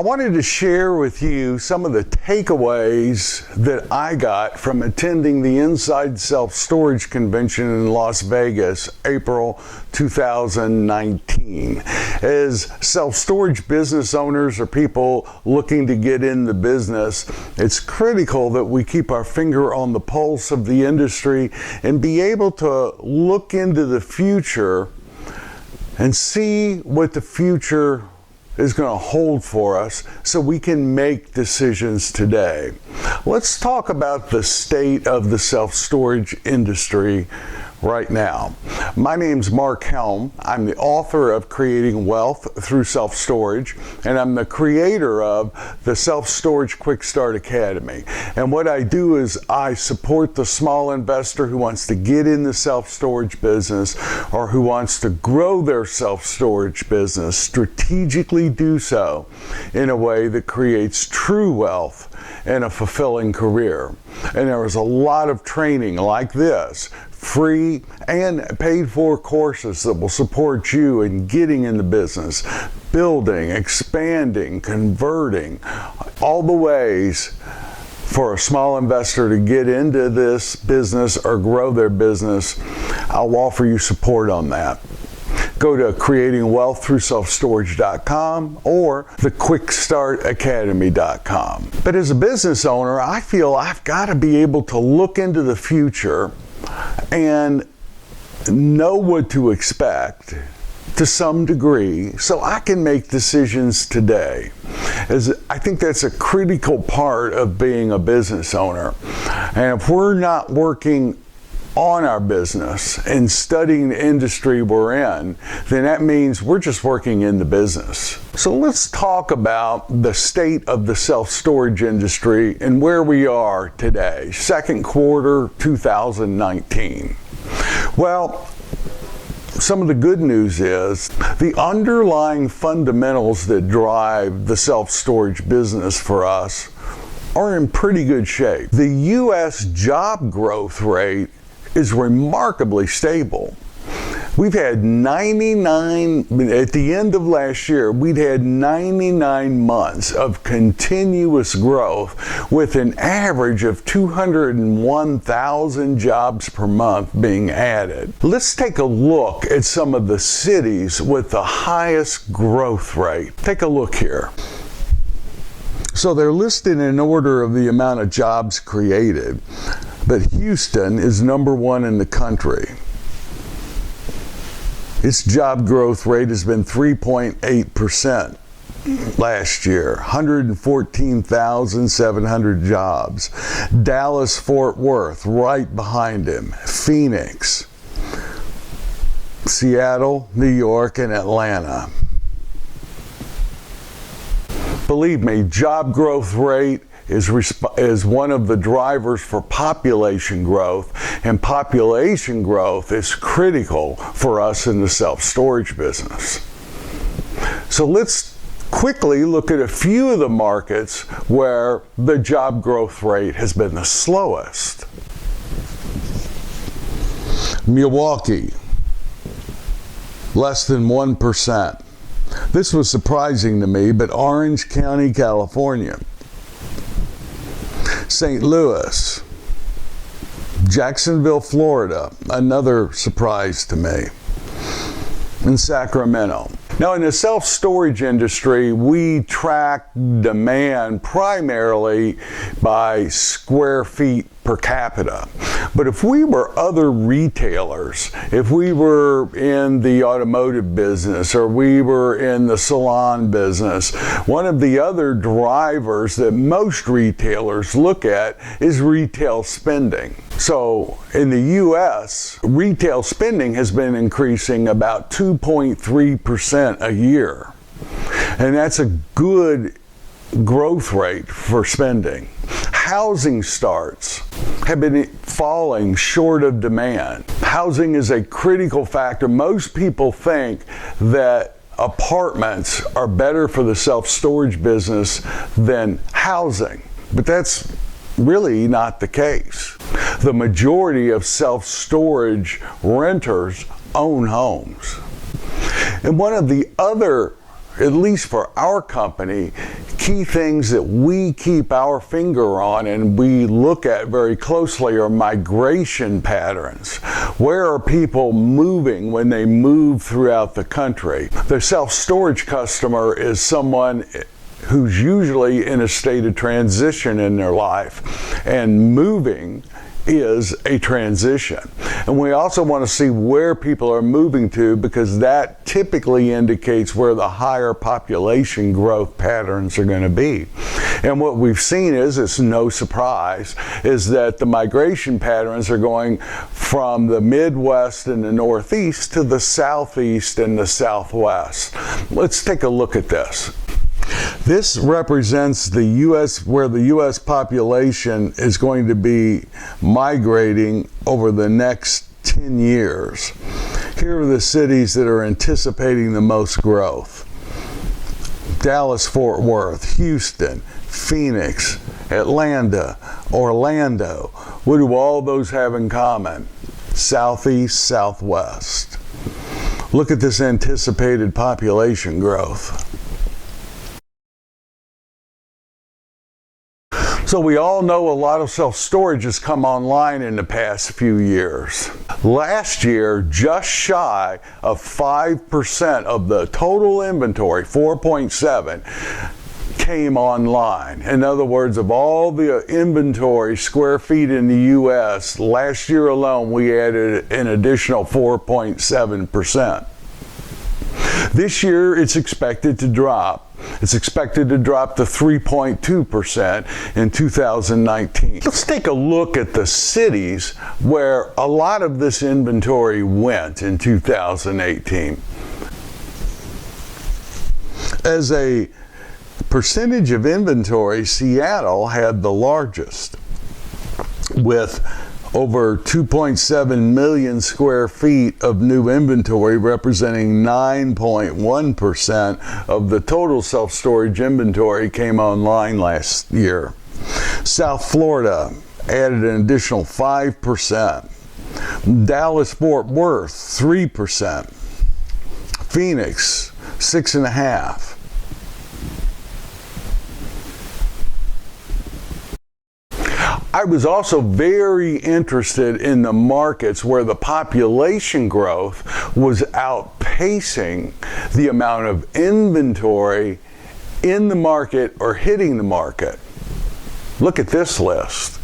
wanted to share with you some of the takeaways that I got from attending the Inside Self-Storage Convention in Las Vegas, April 2019. As self-storage business owners or people looking to get in the business, it's critical that we keep our finger on the pulse of the industry and be able to look into the future and see what the future is going to hold for us so we can make decisions today. Let's talk about the state of the self-storage industry right now. My name's Mark Helm. I'm the author of Creating Wealth Through Self-Storage, and I'm the creator of the Self-Storage Quick Start Academy. And what I do is I support the small investor who wants to get in the self-storage business or who wants to grow their self-storage business, strategically do so in a way that creates true wealth and a fulfilling career. And there was a lot of training like this, free and paid for courses that will support you in getting in the business, building, expanding, converting, all the ways for a small investor to get into this business or grow their business. I'll offer you support on that. Go to creatingwealththroughselfstorage.com or thequickstartacademy.com. But as a business owner, I feel I've got to be able to look into the future and know what to expect to some degree so I can make decisions today. As I think that's a critical part of being a business owner. And if we're not working on our business and studying the industry we're in, then that means we're just working in the business. So let's talk about the state of the self-storage industry and where we are today, second quarter 2019. Well, some of the good news is the underlying fundamentals that drive the self-storage business for us are in pretty good shape. The U.S. job growth rate is remarkably stable. We've had 99, at the end of last year, we'd had 99 months of continuous growth with an average of 201,000 jobs per month being added. Let's take a look at some of the cities with the highest growth rate. Take a look here. So they're listed in order of the amount of jobs created, but Houston is number one in the country. Its job growth rate has been 3.8% last year, 114,700 jobs. Dallas, Fort Worth, right behind him. Phoenix, Seattle, New York, and Atlanta. Believe me, job growth rate is one of the drivers for population growth, and population growth is critical for us in the self-storage business. So let's quickly look at a few of the markets where the job growth rate has been the slowest. Milwaukee, less than 1%. This was surprising to me, but Orange County, California. St. Louis, Jacksonville, Florida, another surprise to me, and Sacramento. Now, in the self-storage industry, we track demand primarily by square feet per capita. But if we were other retailers, if we were in the automotive business or we were in the salon business, one of the other drivers that most retailers look at is retail spending. So in the U.S., retail spending has been increasing about 2.3% a year. And that's a good growth rate for spending. Housing starts have been falling short of demand. Housing is a critical factor. Most people think that apartments are better for the self-storage business than housing, but that's really not the case. The majority of self-storage renters own homes. And one of the other at least for our company, key things that we keep our finger on and we look at very closely are migration patterns. Where are people moving when they move throughout the country? The self-storage customer is someone who's usually in a state of transition in their life, and moving is a transition. And we also want to see where people are moving to, because that typically indicates where the higher population growth patterns are going to be. And what we've seen is, it's no surprise, is that the migration patterns are going from the Midwest and the Northeast to the Southeast and the Southwest. Let's take a look at this. This represents the U.S., where the U.S. population is going to be migrating over the next 10 years. Here are the cities that are anticipating the most growth: Dallas-Fort Worth, Houston, Phoenix, Atlanta, Orlando. What do all those have in common? Southeast, Southwest. Look at this anticipated population growth. So we all know a lot of self-storage has come online in the past few years. Last year, just shy of 5% of the total inventory, 4.7, came online. In other words, of all the inventory square feet in the U.S., last year alone we added an additional 4.7%. This year it's expected to drop. It's expected to drop to 3.2% in 2019. Let's take a look at the cities where a lot of this inventory went in 2018. As a percentage of inventory, Seattle had the largest, with over 2.7 million square feet of new inventory, representing 9.1% of the total self-storage inventory came online last year. South Florida added an additional 5%. Dallas-Fort Worth, 3%. Phoenix, 6.5%. I was also very interested in the markets where the population growth was outpacing the amount of inventory in the market or hitting the market. Look at this list.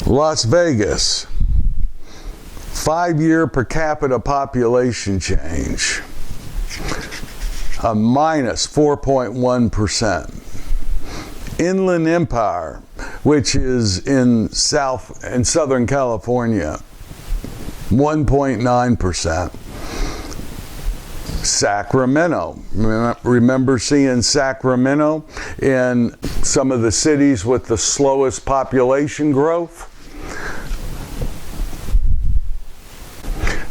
Las Vegas, 5-year per capita population change, a minus 4.1%. Inland Empire, which is in Southern California, 1.9%. Sacramento, remember seeing Sacramento in some of the cities with the slowest population growth?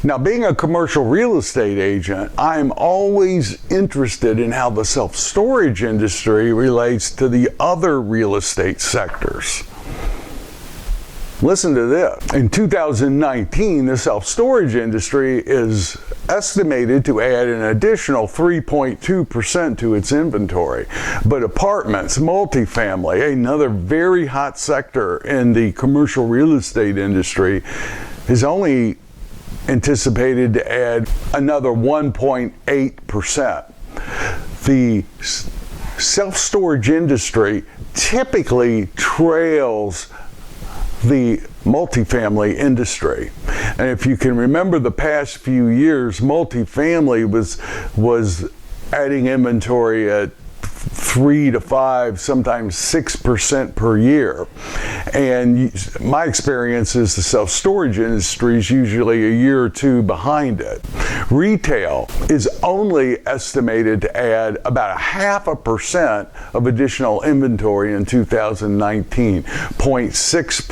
Now, being a commercial real estate agent, I'm always interested in how the self-storage industry relates to the other real estate sectors. Listen to this. In 2019, the self-storage industry is estimated to add an additional 3.2% to its inventory. But apartments, multifamily, another very hot sector in the commercial real estate industry, is only anticipated to add another 1.8%. The self-storage industry typically trails the multifamily industry. And if you can remember the past few years, multifamily was adding inventory at 3 to 5, sometimes 6% per year. And my experience is the self-storage industry is usually a year or two behind it. Retail is only estimated to add about 0.5% of additional inventory in 2019, 0.6%.